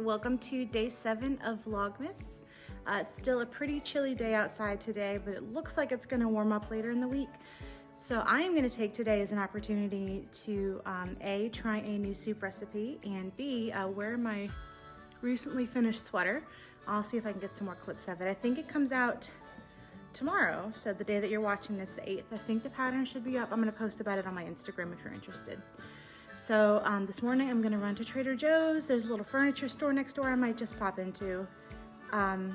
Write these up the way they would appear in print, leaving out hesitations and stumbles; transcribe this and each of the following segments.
welcome to day 7 of Vlogmas. It's still a pretty chilly day outside today, but it looks like it's gonna warm up later in the week. So I am gonna take today as an opportunity to A, try a new soup recipe, and B, wear my recently finished sweater. I'll see if I can get some more clips of it. I think it comes out tomorrow, so the day that you're watching this, the 8th. I think the pattern should be up. I'm gonna post about it on my Instagram if you're interested. So this morning I'm gonna run to Trader Joe's. There's a little furniture store next door I might just pop into. And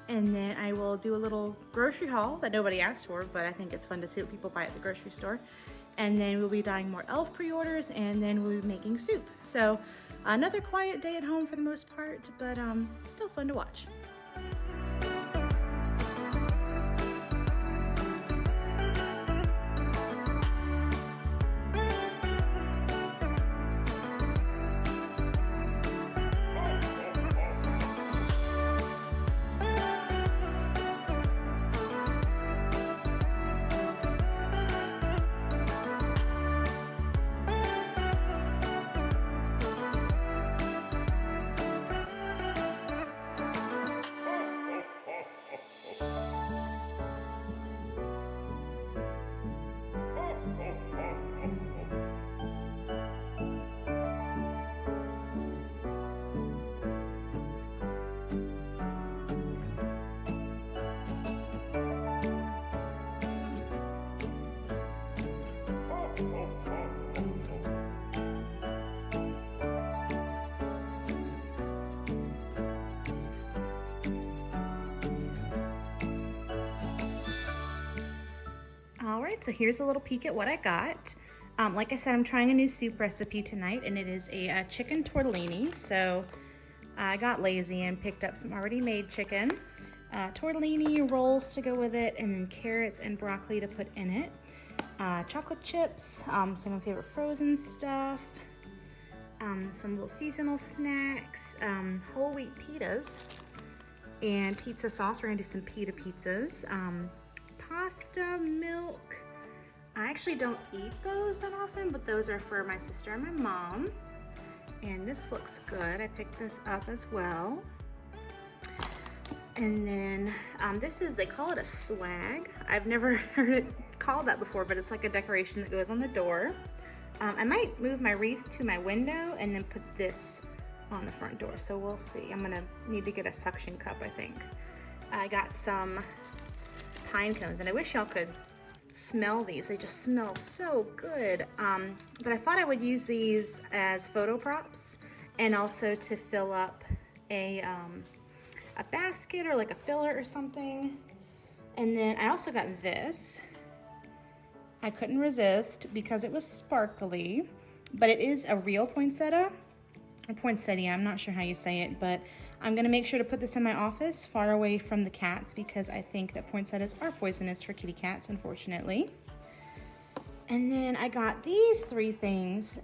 then I will do a little grocery haul that nobody asked for, but I think it's fun to see what people buy at the grocery store. And then we'll be dying more elf pre-orders, and then we'll be making soup. So another quiet day at home for the most part, but still fun to watch. All right, so here's a little peek at what I got. Like I said, I'm trying a new soup recipe tonight, and it is a chicken tortellini. So I got lazy and picked up some already made chicken, tortellini rolls to go with it, and then carrots and broccoli to put in it. Chocolate chips, some of my favorite frozen stuff, some little seasonal snacks, whole wheat pitas, and pizza sauce. We're gonna do some pita pizzas. Pasta, milk. I actually don't eat those that often, but those are for my sister and my mom. And this looks good. I picked this up as well. And then this is, they call it a swag. I've never heard it called that before, but it's like a decoration that goes on the door. I might move my wreath to my window and then put this on the front door, so we'll see. I'm gonna need to get a suction cup, I think. I got some pine cones, and I wish y'all could smell these. They just smell so good. But I thought I would use these as photo props, and also to fill up a basket or like a filler or something. And then I also got this. I couldn't resist because it was sparkly, but it is a real poinsettia, or poinsettia, I'm not sure how you say it, but I'm gonna make sure to put this in my office far away from the cats because I think that poinsettias are poisonous for kitty cats, unfortunately. And then I got these 3 things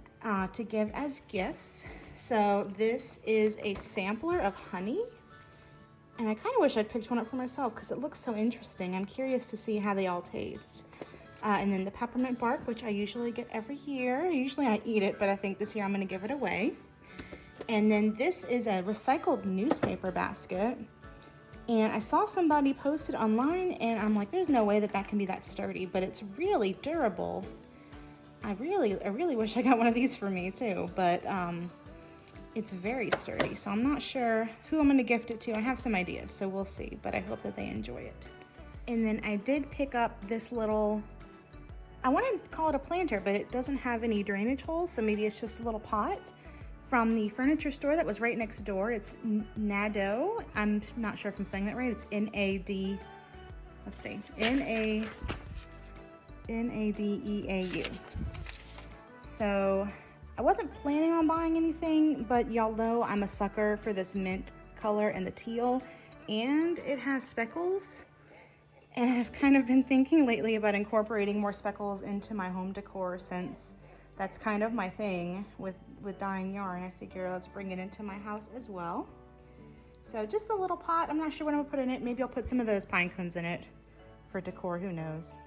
to give as gifts. So this is a sampler of honey, and I kind of wish I'd picked one up for myself because it looks so interesting. I'm curious to see how they all taste. And then the peppermint bark, which I usually get every year. Usually I eat it, but I think this year I'm gonna give it away. And then this is a recycled newspaper basket. And I saw somebody post it online, and I'm like, there's no way that that can be that sturdy, but it's really durable. I really wish I got one of these for me too, but it's very sturdy. So I'm not sure who I'm gonna gift it to. I have some ideas, so we'll see, but I hope that they enjoy it. And then I did pick up this little, I want to call it a planter, but it doesn't have any drainage holes, so maybe it's just a little pot. From the furniture store that was right next door. It's Nado. I'm not sure if I'm saying that right. It's N-A-D, let's see, N-A-D-E-A-U. So I wasn't planning on buying anything, but y'all know I'm a sucker for this mint color and the teal, and it has speckles. And I've kind of been thinking lately about incorporating more speckles into my home decor, since that's kind of my thing with dyeing yarn. I figure let's bring it into my house as well. So just a little pot. I'm not sure what I'm gonna put in it. Maybe I'll put some of those pine cones in it for decor, who knows.